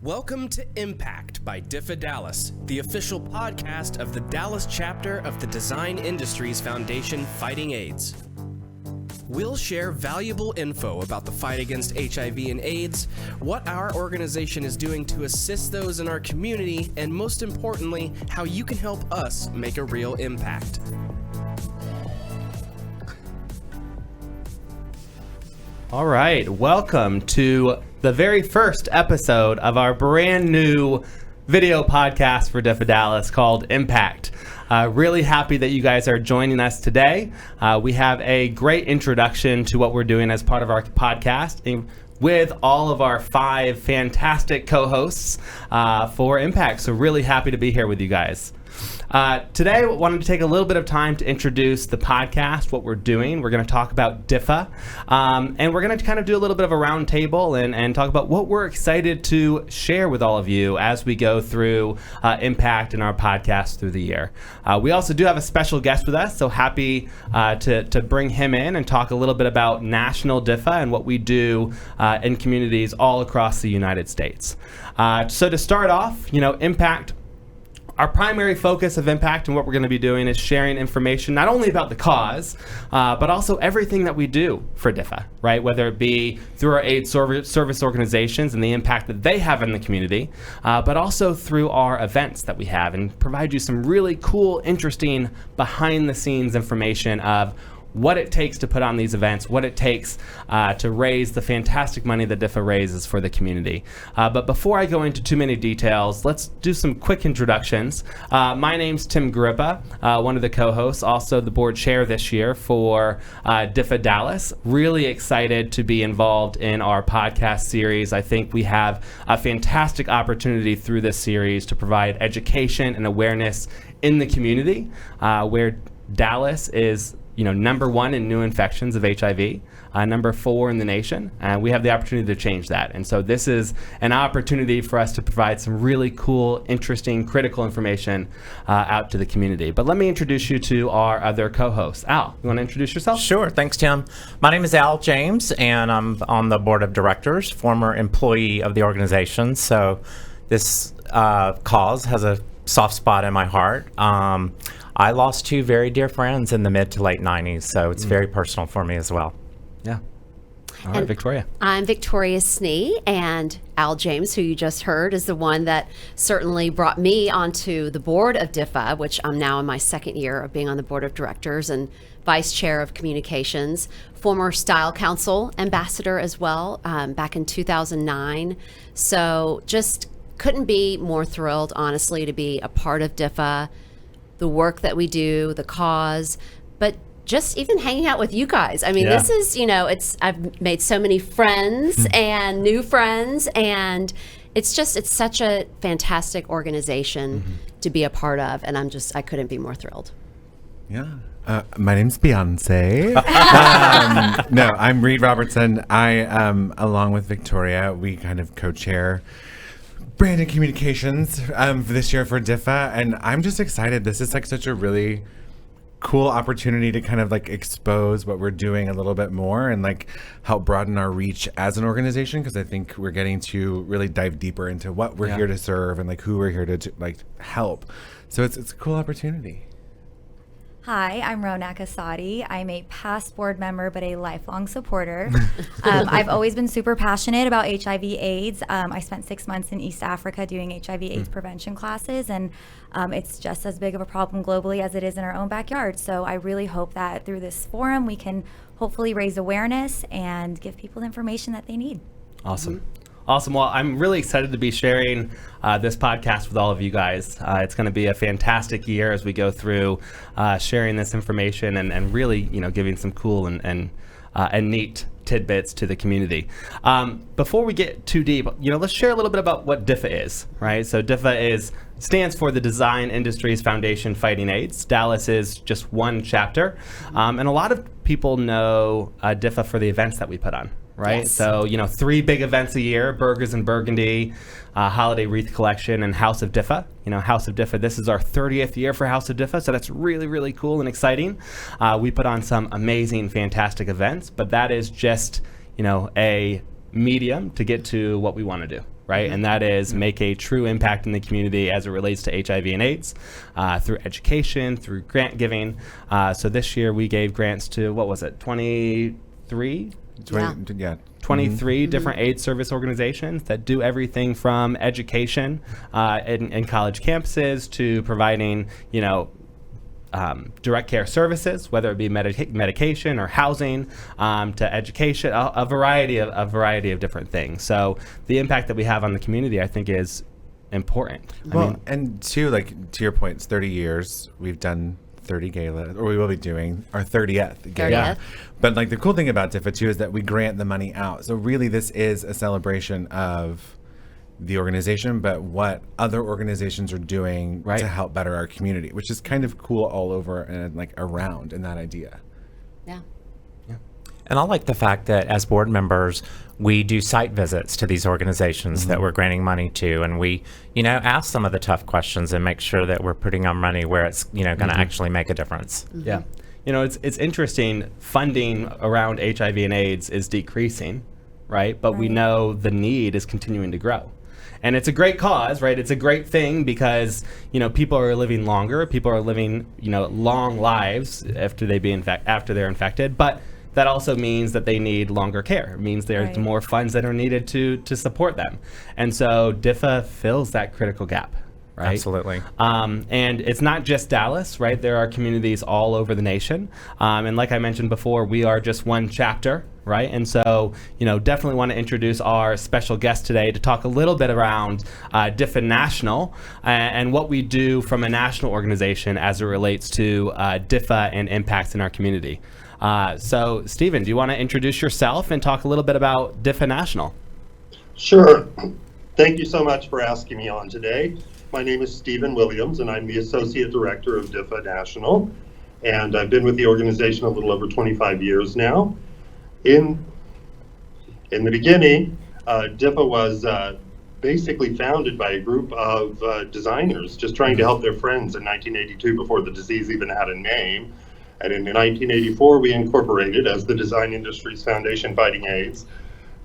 Welcome to Impact by DIFFA Dallas, the official podcast of the Dallas chapter of the Design Industries Foundation Fighting AIDS. We'll share valuable info about the fight against HIV and AIDS, what our organization is doing to assist those in our community, and most importantly, how you can help us make a real impact. All right, welcome to the very first episode of our brand new video podcast for DIFFA Dallas called Impact. Really happy that you guys are joining us today. We have a great introduction to what we're doing as part of our podcast with all of our 5 fantastic co-hosts for Impact. So really happy to be here with you guys. Today, I wanted to take a little bit of time to introduce the podcast, what we're doing. We're going to talk about DIFFA, and we're going to kind of do a little bit of a round table and talk about what we're excited to share with all of you as we go through Impact in our podcast through the year. We also do have a special guest with us, so happy to bring him in and talk a little bit about National DIFFA and what we do in communities all across the United States. So to start off, Impact. Our primary focus of Impact and what we're going to be doing is sharing information not only about the cause, but also everything that we do for DIFFA, right? Whether it be through our AIDS service organizations and the impact that they have in the community, but also through our events that we have and provide you some really cool, interesting behind-the-scenes information of what it takes to put on these events, what it takes to raise the fantastic money that DIFFA raises for the community. But before I go into too many details, let's do some quick introductions. My name's Tim Garippa, one of the co-hosts, also the board chair this year for DIFFA Dallas. Really excited to be involved in our podcast series. I think we have a fantastic opportunity through this series to provide education and awareness in the community, where Dallas is number 1 in new infections of HIV, number 4 in the nation, and we have the opportunity to change that. And so this is an opportunity for us to provide some really cool, interesting, critical information out to the community. But let me introduce you to our other co-hosts. Al, you want to introduce yourself? Sure, thanks, Tim. My name is Al James, and I'm on the board of directors, former employee of the organization. So this cause has a soft spot in my heart. I lost 2 very dear friends in the mid to late 90s, so it's very personal for me as well. Yeah. All right, Victoria. I'm Victoria Snee, and Al James, who you just heard, is the one that certainly brought me onto the board of DIFFA, which I'm now in my 2nd year of being on the board of directors and vice chair of communications, former Style Council ambassador as well, back in 2009. So just couldn't be more thrilled, honestly, to be a part of DIFFA, the work that we do, the cause, but just even hanging out with you guys. I mean, This is, I've made so many friends and new friends, and it's such a fantastic organization to be a part of, and I couldn't be more thrilled. Yeah. My name's Beyonce. No, I'm Reed Robertson. I, along with Victoria, we kind of co-chair branded communications this year for DIFFA, and I'm just excited. This is such a really cool opportunity to kind of expose what we're doing a little bit more and help broaden our reach as an organization, because I think we're getting to really dive deeper into what we're here to serve and who we're here to help. So it's a cool opportunity. Hi, I'm Ronak Assadi. I'm a past board member, but a lifelong supporter. I've always been super passionate about HIV/AIDS. I spent 6 months in East Africa doing HIV/AIDS prevention classes, and it's just as big of a problem globally as it is in our own backyard. So I really hope that through this forum, we can hopefully raise awareness and give people the information that they need. Awesome. Awesome. Well, I'm really excited to be sharing this podcast with all of you guys. It's going to be a fantastic year as we go through sharing this information and really, giving some cool and neat tidbits to the community. Before we get too deep, let's share a little bit about what DIFFA is, right? So DIFFA stands for the Design Industries Foundation Fighting AIDS. Dallas is just one chapter, and a lot of people know DIFFA for the events that we put on. Right? Yes. So, 3 big events a year: Burgers and Burgundy, Holiday Wreath Collection, and House of DIFFA. House of DIFFA, this is our 30th year for House of DIFFA, so that's really, really cool and exciting. We put on some amazing, fantastic events, but that is just, a medium to get to what we want to do. right? And that is make a true impact in the community as it relates to HIV and AIDS through education, through grant giving. So this year we gave grants to, 23? 23 different AIDS service organizations that do everything from education in college campuses to providing, direct care services, whether it be medication or housing, to education, a variety of different things. So the impact that we have on the community, I think, is important. And to your point, it's 30 years. We've done 30 gala, or we will be doing our 30th gala. Yeah. But the cool thing about DIFFA too is that we grant the money out. So really this is a celebration of the organization, but what other organizations are doing to help better our community, which is kind of cool all over and around in that idea. Yeah. And I like the fact that as board members, we do site visits to these organizations that we're granting money to, and we, ask some of the tough questions and make sure that we're putting our money where it's, going to actually make a difference. Yeah. It's interesting, funding around HIV and AIDS is decreasing, right? But we know the need is continuing to grow. And it's a great cause, right? It's a great thing because, people are living longer, people are living, long lives after they're infected, but that also means that they need longer care. It means there's more funds that are needed to support them. And so DIFFA fills that critical gap, right? Absolutely. And it's not just Dallas, right? There are communities all over the nation. And like I mentioned before, we are just one chapter, right? And so, definitely want to introduce our special guest today to talk a little bit around DIFFA National and what we do from a national organization as it relates to DIFFA and impacts in our community. So, Stephen, do you want to introduce yourself and talk a little bit about DIFFA National? Sure. Thank you so much for asking me on today. My name is Stephen Williams, and I'm the Associate Director of DIFFA National. And I've been with the organization a little over 25 years now. In the beginning, DIFFA was basically founded by a group of designers just trying to help their friends in 1982 before the disease even had a name. And in 1984, we incorporated as the Design Industries Foundation Fighting AIDS,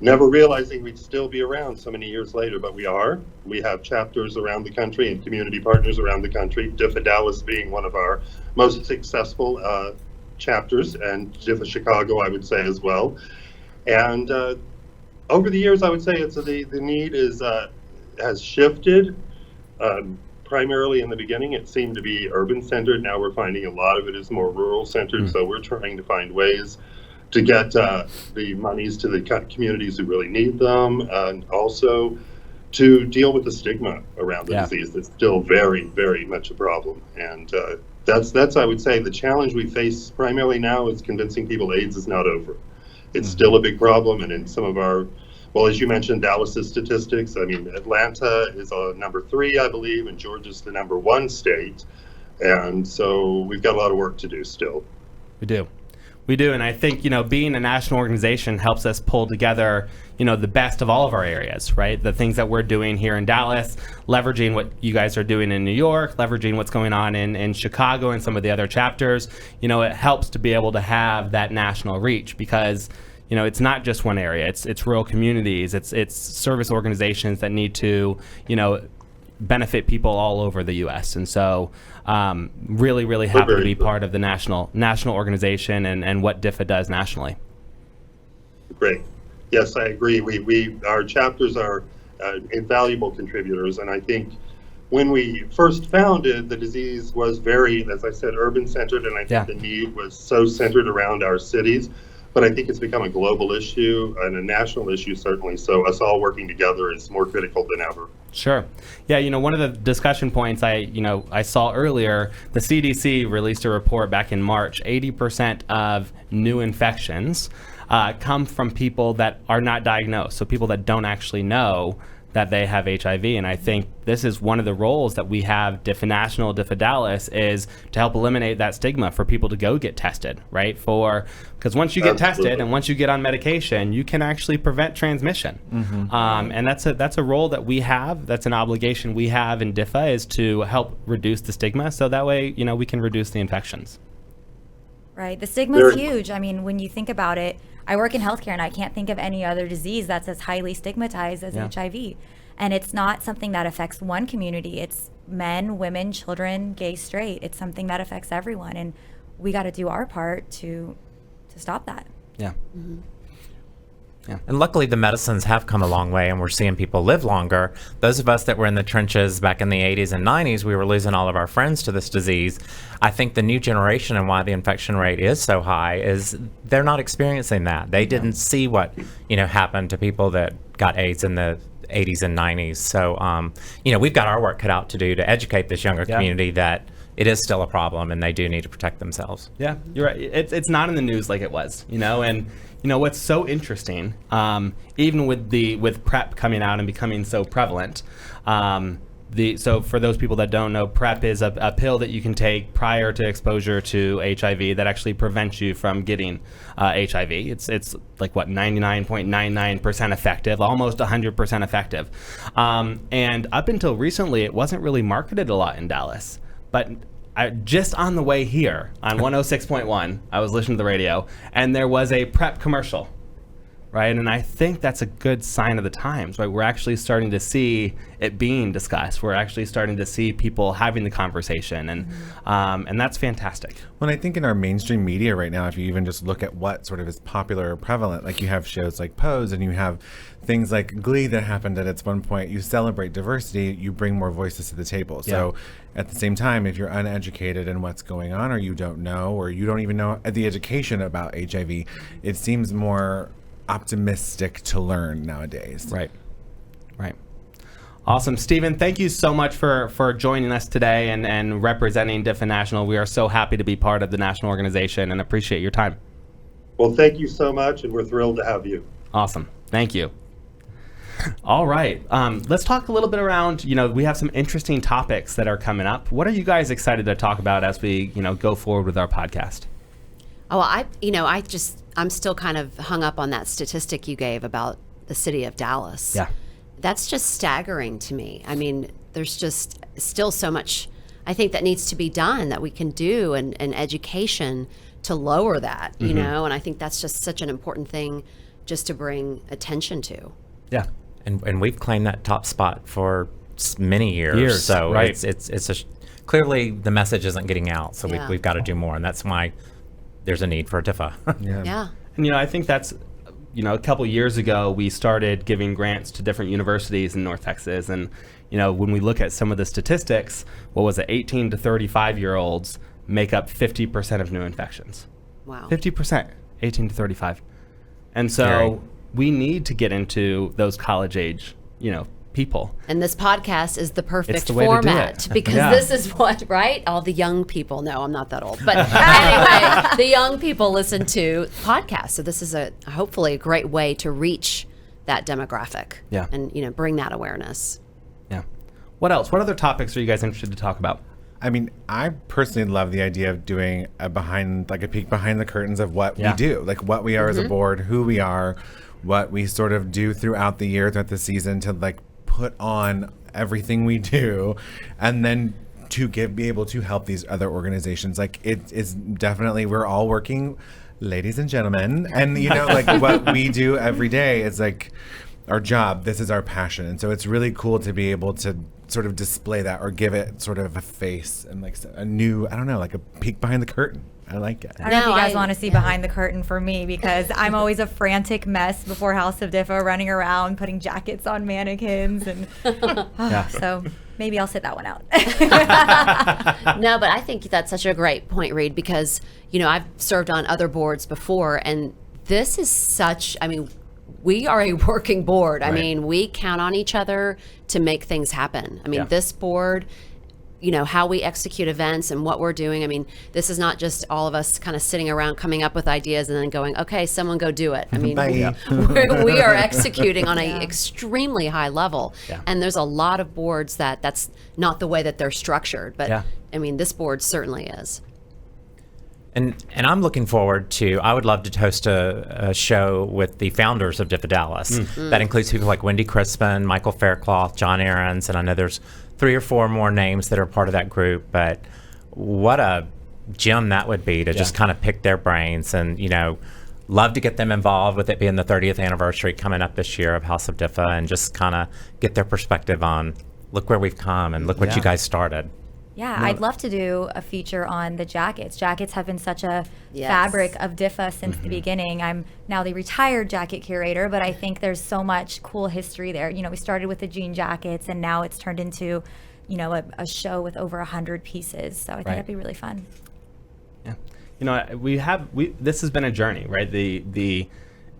never realizing we'd still be around so many years later, but we are. We have chapters around the country and community partners around the country, DIFFA Dallas being one of our most successful chapters, and DIFFA Chicago, I would say, as well. And over the years, I would say the need has shifted. Primarily in the beginning, it seemed to be urban centered. Now we're finding a lot of it is more rural centered. So we're trying to find ways to get the monies to the communities who really need them, and also to deal with the stigma around the disease that's still very, very much a problem. And that's I would say the challenge we face primarily now is convincing people AIDS is not over. It's still a big problem, and in some of our, well, as you mentioned, Dallas's statistics, I mean, Atlanta is number 3, I believe, and Georgia's the number 1 state. And so we've got a lot of work to do still. We do, and I think, being a national organization helps us pull together, the best of all of our areas, right? The things that we're doing here in Dallas, leveraging what you guys are doing in New York, leveraging what's going on in Chicago and some of the other chapters. It helps to be able to have that national reach because, it's not just one area. It's rural communities. It's service organizations that need to, benefit people all over the U.S. And so really, really happy to be part of the national organization and what DIFFA does nationally. Great. Yes, I agree. Our chapters are invaluable contributors. And I think when we first founded, the disease was very, as I said, urban centered. And I think the need was so centered around our cities. But I think it's become a global issue and a national issue, certainly. So us all working together is more critical than ever. Sure. Yeah, one of the discussion points I saw earlier, the CDC released a report back in March. 80% of new infections come from people that are not diagnosed, so people that don't actually know that they have HIV. And I think this is one of the roles that we have, DIFFA National, DIFFA Dallas, is to help eliminate that stigma for people to go get tested, right? Because once you get tested and once you get on medication, you can actually prevent transmission. And that's a role that we have, that's an obligation we have in DIFFA, is to help reduce the stigma, so that way, we can reduce the infections. Right, the stigma is huge. I mean, when you think about it, I work in healthcare and I can't think of any other disease that's as highly stigmatized as HIV. And it's not something that affects one community. It's men, women, children, gay, straight. It's something that affects everyone. And we got to do our part to stop that. Yeah. Yeah. And luckily, the medicines have come a long way, and we're seeing people live longer. Those of us that were in the trenches back in the 80s and 90s, we were losing all of our friends to this disease. I think the new generation and why the infection rate is so high is they're not experiencing that. They didn't see what, happened to people that got AIDS in the 80s and 90s. So, we've got our work cut out to do to educate this younger community that it is still a problem and they do need to protect themselves. Yeah, you're right. It's not in the news like it was, and what's so interesting, even with PrEP coming out and becoming so prevalent, so for those people that don't know, PrEP is a pill that you can take prior to exposure to HIV that actually prevents you from getting HIV. It's like 99.99% effective, almost 100% effective. And up until recently, it wasn't really marketed a lot in Dallas. But just on the way here on 106.1, I was listening to the radio, and there was a PrEP commercial, right? And I think that's a good sign of the times, right? We're actually starting to see it being discussed. We're actually starting to see people having the conversation, and that's fantastic. Well, I think in our mainstream media right now, if you even just look at what sort of is popular or prevalent, like you have shows like Pose, and you have things like Glee that happened at its one point. You celebrate diversity, you bring more voices to the table. So at the same time, if you're uneducated in what's going on, or you don't know, or you don't even know the education about HIV, it seems more optimistic to learn nowadays. Right. Awesome. Stephen, thank you so much for joining us today and representing DIFFA National. We are so happy to be part of the national organization and appreciate your time. Well, thank you so much, and we're thrilled to have you. Awesome. Thank you. All right. Let's talk a little bit around, we have some interesting topics that are coming up. What are you guys excited to talk about as we, go forward with our podcast? Oh, I'm still kind of hung up on that statistic you gave about the city of Dallas. Yeah. That's just staggering to me. I mean, there's just still so much, I think, that needs to be done that we can do in education to lower that, and I think that's just such an important thing just to bring attention to. Yeah. And we've claimed that top spot for many years. So right. it's clearly the message isn't getting out. So we've got to do more, and that's why there's a need for a DIFFA. Yeah. And I think that's a couple years ago we started giving grants to different universities in North Texas, and when we look at some of the statistics, 18 to 35-year-olds make up 50% of new infections. Wow. 50%, 18 to 35. And so we need to get into those college age, people. And this podcast is the perfect the way to do format it. because this is what, right? All the young people, no, I'm not that old, but anyway, the young people listen to podcasts. So this is hopefully a great way to reach that demographic and, bring that awareness. Yeah. What else? What other topics are you guys interested to talk about? I mean, I personally love the idea of doing a peek behind the curtains of what we do, like what we are as a board, who we are, what we sort of do throughout the year, throughout the season, to put on everything we do, and then to be able to help these other organizations. It is definitely, we're all working, ladies and gentlemen, and what we do every day is our job. This is our passion, and so it's really cool to be able to sort of display that or give it sort of a face and a new, a peek behind the curtain. I like it. I don't know if you guys want to see behind the curtain for me, because I'm always a frantic mess before House of DIFFA, running around putting jackets on mannequins, and so maybe I'll sit that one out. No, but I think that's such a great point, Reed, because I've served on other boards before, and this is we are a working board. I mean, we count on each other to make things happen. I mean, this board, how we execute events and what we're doing. I mean, this is not just all of us kind of sitting around coming up with ideas and then going, okay, someone go do it. I mean, we are executing on an extremely high level. Yeah. And there's a lot of boards that's not the way that they're structured. But I mean, this board certainly is. And I'm looking forward to, I would love to host a show with the founders of DIFFA Dallas. That includes people like Wendy Crispin, Michael Faircloth, John Aarons, and I know there's 3 or 4 more names that are part of that group. But what a gem that would be to just kind of pick their brains and, love to get them involved with it being the 30th anniversary coming up this year of House of DIFFA, and just kind of get their perspective on, look where we've come and look what you guys started. Yeah, I'd love to do a feature on the jackets. Jackets have been such a fabric of DIFFA since the beginning. I'm now the retired jacket curator, but I think there's so much cool history there. You know, we started with the jean jackets, and now it's turned into, you know, a show with over 100 pieces. So I think that'd be really fun. Yeah. You know, this has been a journey, right? The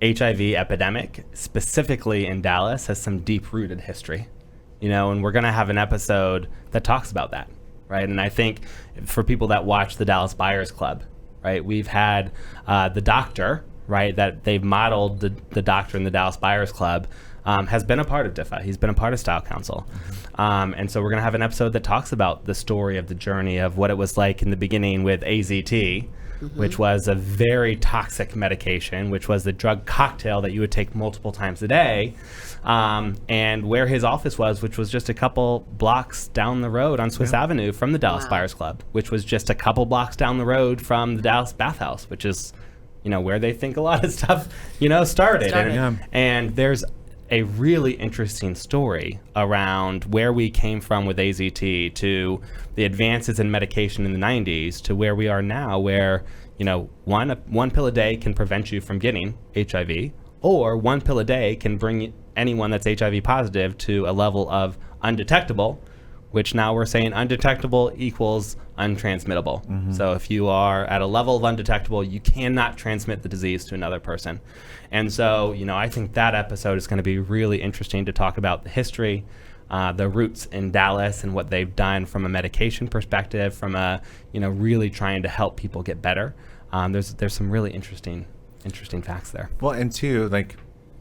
HIV epidemic, specifically in Dallas, has some deep-rooted history, you know, and we're going to have an episode that talks about that. Right, and I think for people that watch the Dallas Buyers Club, right, we've had the doctor, right, that they've modeled the doctor in the Dallas Buyers Club has been a part of DIFFA. He's been a part of Style Council. And so we're going to have an episode that talks about the story of the journey of what it was like in the beginning with AZT, which was a very toxic medication, which was the drug cocktail that you would take multiple times a day. And where his office was, which was just a couple blocks down the road on Swiss Avenue from the Dallas Buyers Club, which was just a couple blocks down the road from the Dallas Bathhouse, which is, you know, where they think a lot of stuff, you know, started. And there's a really interesting story around where we came from with AZT to the advances in medication in the 90s to where we are now, where, you know, one pill a day can prevent you from getting HIV, or one pill a day can bring anyone that's HIV positive to a level of undetectable, which now we're saying undetectable equals untransmittable. So if you are at a level of undetectable, you cannot transmit the disease to another person. And so, you know, I think that episode is going to be really interesting to talk about the history, the roots in Dallas and what they've done from a medication perspective, from a, you know, really trying to help people get better. There's some really interesting facts there. Well, and two, like,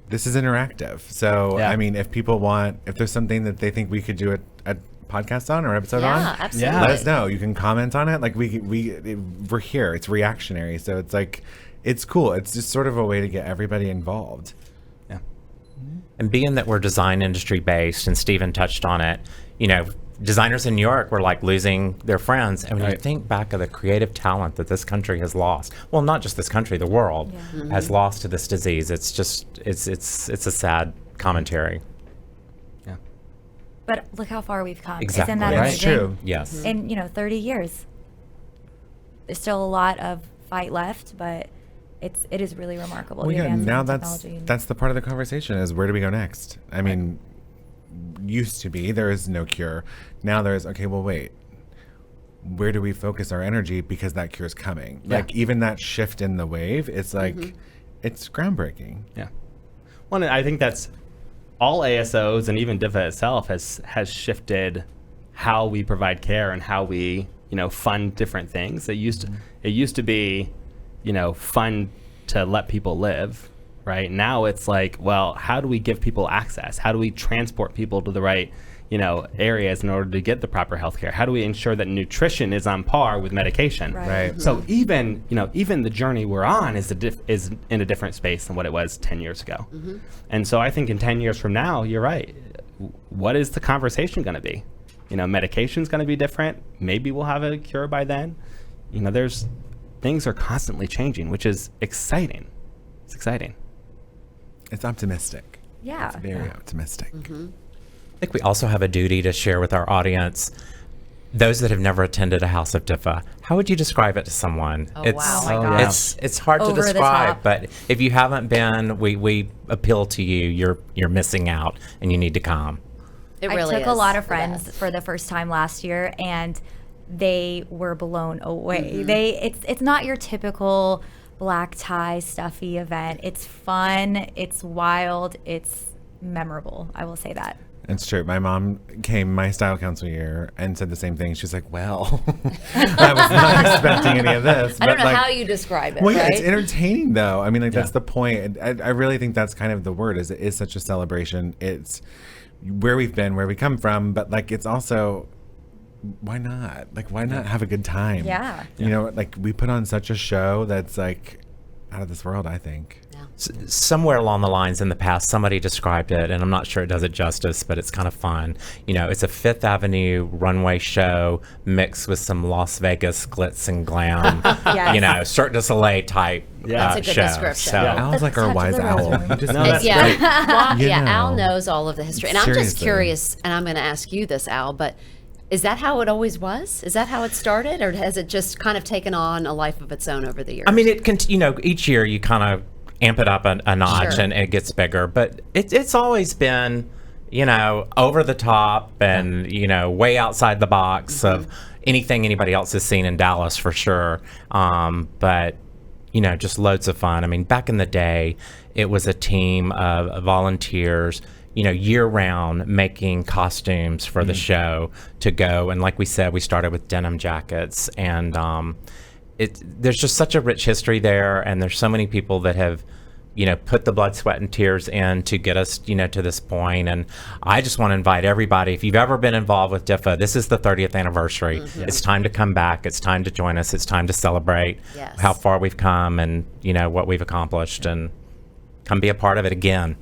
this is interactive. So, I mean, if people want, if there's something that they think we could do a podcast on or episode on, absolutely. let us know. You can comment on it. Like, we're here. It's reactionary. So it's like, it's cool. It's just sort of a way to get everybody involved. Yeah. And being that we're design industry based, and Stephen touched on it, you know, designers in New York were like losing their friends. And when you think back of the creative talent that this country has lost, well, not just this country, the world has lost to this disease. It's just, it's a sad commentary. Yeah. But look how far we've come. Exactly. Isn't that Right. amazing? True. Yes. In, you know, 30 years. There's still a lot of fight left, but it is really remarkable. Well, the yeah, advances now in technology. that's the part of the conversation is, where do we go next? I mean, used to be there is no cure. Now there's, okay, well, wait, where do we focus our energy, because that cure is coming? Like, even that shift in the wave, it's like, it's groundbreaking. Yeah. Well, I think that's all ASOs, and even DIFFA itself has shifted how we provide care and how we, you know, fund different things. It used to be, you know, fun to let people live, right? Now it's like, well, how do we give people access? How do we transport people to the right, you know, areas in order to get the proper health care? How do we ensure that nutrition is on par with medication? Right. So even, you know, even the journey we're on is in a different space than what it was 10 years ago. And so I think in 10 years from now, you're right. What is the conversation going to be? You know, medication's going to be different. Maybe we'll have a cure by then. You know, things are constantly changing, which is exciting. It's exciting. It's optimistic. Yeah. It's very optimistic. I think we also have a duty to share with our audience, those that have never attended a House of DIFFA. How would you describe it to someone? Oh, wow. Oh my gosh. It's hard Over to the describe, top. but if you haven't been, we appeal to you. You're missing out, and you need to come. It really I took a is lot of the friends best. for the first time last year, and they were blown away. It's not your typical black tie stuffy event. It's fun, it's wild, it's memorable. I will say that. It's true. My mom came my style council year and said the same thing. She's like, well, I was not expecting any of this. I don't know like, how you describe it, well, yeah, right? it's entertaining though. I mean, like, that's the point. And I really think that's kind of the word, is it is such a celebration. It's where we've been, where we come from, but like, it's also, why not? Like, why not have a good time? Yeah. You know, like, we put on such a show that's like out of this world, I think. somewhere along the lines in the past, somebody described it, and I'm not sure it does it justice, but it's kind of fun. You know, it's a Fifth Avenue runway show mixed with some Las Vegas glitz and glam, Yes. you know, Cirque du Soleil type That's a good show. description. So, Al's That's like a our touch wise of the owl. rosary. He just No, knows that's Yeah, great. You yeah. know. Al knows all of the history, and I'm just Seriously. curious. And I'm going to ask you this, Al, but is that how it always was? Is that how it started, or has it just kind of taken on a life of its own over the years? I mean, you know, each year you kind of amp it up a notch Sure. and it gets bigger, but it's always been, you know, over the top and, you know, way outside the box of anything anybody else has seen in Dallas for sure. But, you know, just loads of fun. I mean, back in the day, it was a team of volunteers, you know, year round making costumes for the show to go. And like we said, we started with denim jackets, and there's just such a rich history there. And there's so many people that have, you know, put the blood, sweat, and tears in to get us, you know, to this point. And I just want to invite everybody, if you've ever been involved with DIFFA, this is the 30th anniversary. It's time to come back. It's time to join us. It's time to celebrate Yes. how far we've come and, you know, what we've accomplished, and come be a part of it again.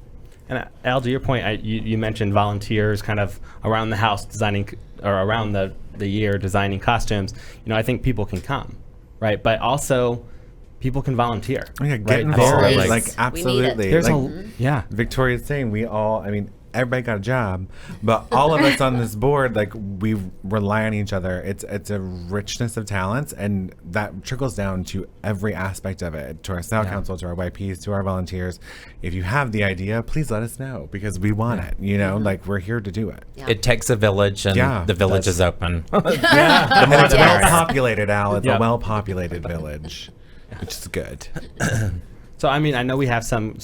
And Al, to your point, you mentioned volunteers kind of around the house designing, or around the year designing costumes. You know, I think people can come, right? But also, people can volunteer. Oh, yeah, get right? involved. Absolutely. Like, We need it. absolutely. There's Like, yeah. Victoria's saying, we all, I mean, everybody got a job, but all of us on this board, like, we rely on each other. It's a richness of talents, and that trickles down to every aspect of it, to our style council, to our YPs, to our volunteers. If you have the idea, please let us know, because we want it, you know, like, we're here to do it. Yeah. It takes a village, and Yeah, the village does. is open. And it's Yes. well populated, Al. It's Yeah. a well populated village, which is good. So, I mean, I know we have some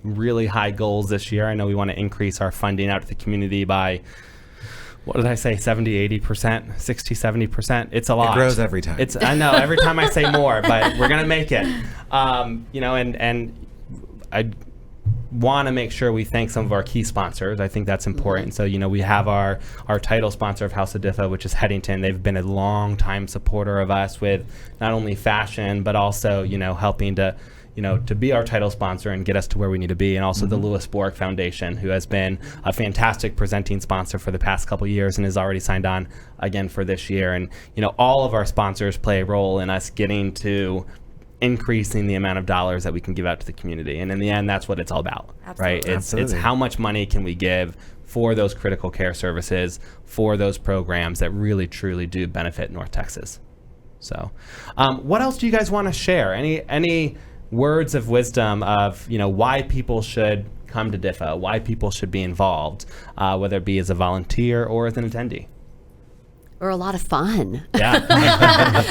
really high goals this year. I know we want to increase our funding out to the community by, what did I say, 70, 80%, 60, 70%? It's a lot. grows every time. I know, every time I say more, but we're going to make it. You know, and I want to make sure we thank some of our key sponsors. I think that's important. So, you know, we have our title sponsor of House of DIFFA, which is Headington. They've been a long time supporter of us with not only fashion, but also, you know, helping to, you know, to be our title sponsor and get us to where we need to be. And also the Louis Bork Foundation, who has been a fantastic presenting sponsor for the past couple years and has already signed on again for this year. And, you know, all of our sponsors play a role in us getting to increasing the amount of dollars that we can give out to the community. And in the end, that's what it's all about, right? Absolutely. It's Absolutely. how much money can we give for those critical care services, for those programs that really, truly do benefit North Texas. So what else do you guys want to share? Any words of wisdom of, you know, why people should come to DIFFA, why people should be involved, whether it be as a volunteer or as an attendee? We're a lot of fun. Yeah.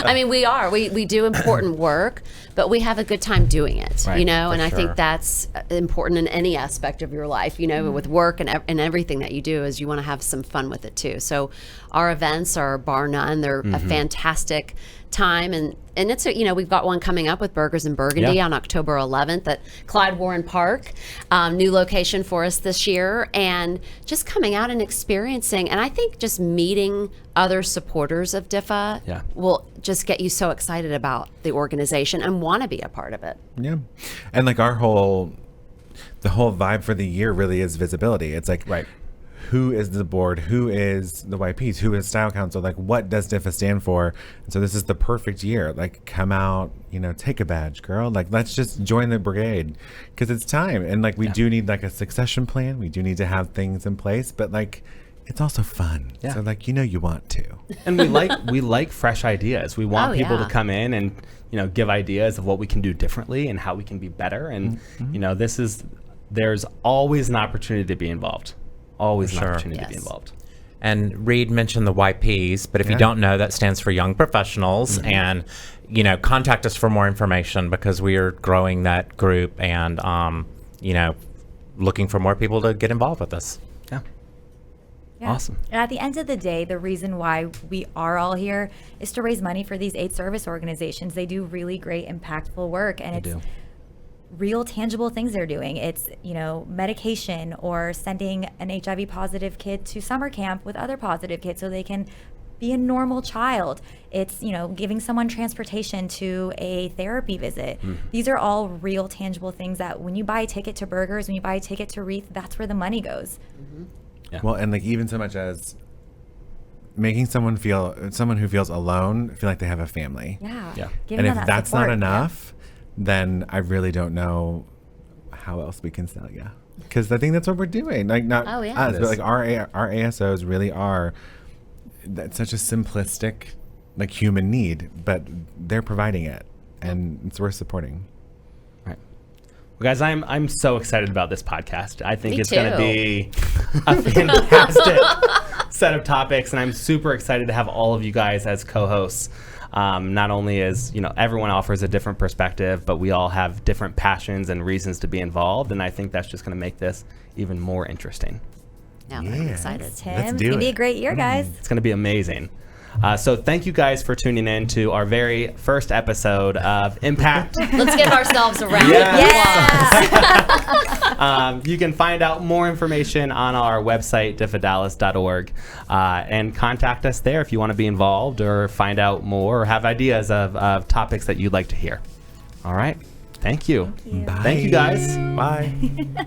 I mean, we are. We do important work, but we have a good time doing it, Right, you know, for and I sure. think that's important in any aspect of your life, you know, with work and everything that you do is you want to have some fun with it too. So our events are bar none. They're a fantastic time. And it's, you know, we've got one coming up with Burgers and Burgundy Yeah. on October 11th at Clyde Warren Park, new location for us this year, and just coming out and experiencing, and I think just meeting other supporters of DIFFA Yeah. will just get you so excited about the organization and want to be a part of it. Yeah. And like the whole vibe for the year really is visibility. It's like, Right. who is the board? Who is the YPs? Who is Style Council? Like, what does DIFFA stand for? And so this is the perfect year. Like, come out, you know, take a badge, girl. Like, let's just join the brigade, because it's time. And like, we do need like a succession plan. We do need to have things in place, but like, it's also fun. Yeah. So like, you know, you want to. And we like fresh ideas. We want Oh, people yeah. to come in and, you know, give ideas of what we can do differently and how we can be better. And you know, there's always an opportunity to be involved. Always an sure. opportunity to be Yes. involved. And Reed mentioned the YPs, but if you Yeah. don't know, that stands for Young Professionals. And, you know, contact us for more information, because we are growing that group and, you know, looking for more people to get involved with us. Yeah. Yeah. Awesome. And at the end of the day, the reason why we are all here is to raise money for these 8 service organizations. They do really great, impactful work, and They it's do. real, tangible things they're doing. It's, you know, medication, or sending an HIV positive kid to summer camp with other positive kids so they can be a normal child. It's, you know, giving someone transportation to a therapy visit. These are all real, tangible things that when you buy a ticket to Burgers, when you buy a ticket to Wreath, that's where the money goes. Yeah. Well, and like even so much as making someone who feels alone feel like they have a family. Yeah. Yeah. Giving And if them that that's support. not enough, then I really don't know how else we can sell you. Because I think that's what we're doing. Like not Oh, yeah. us, It but is. like our ASOs really are. That's such a simplistic, like human need, but they're providing it, and it's worth supporting. Right. Well, guys, I'm so excited about this podcast. I think Me it's going to too. be a fantastic set of topics, and I'm super excited to have all of you guys as co-hosts. Not only is, you know, everyone offers a different perspective, but we all have different passions and reasons to be involved, and I think that's just going to make this even more interesting. Yeah, I'm Yeah. excited. Tim, Let's it's do going to be a it. great year, guys. It's going to be amazing. So thank you guys for tuning in to our very first episode of Impact. Let's give ourselves a round Yes. of applause. You can find out more information on our website, difffadallas.org, and contact us there if you want to be involved or find out more or have ideas of topics that you'd like to hear. All right. Thank you. Thank you. Thank you, guys. Bye.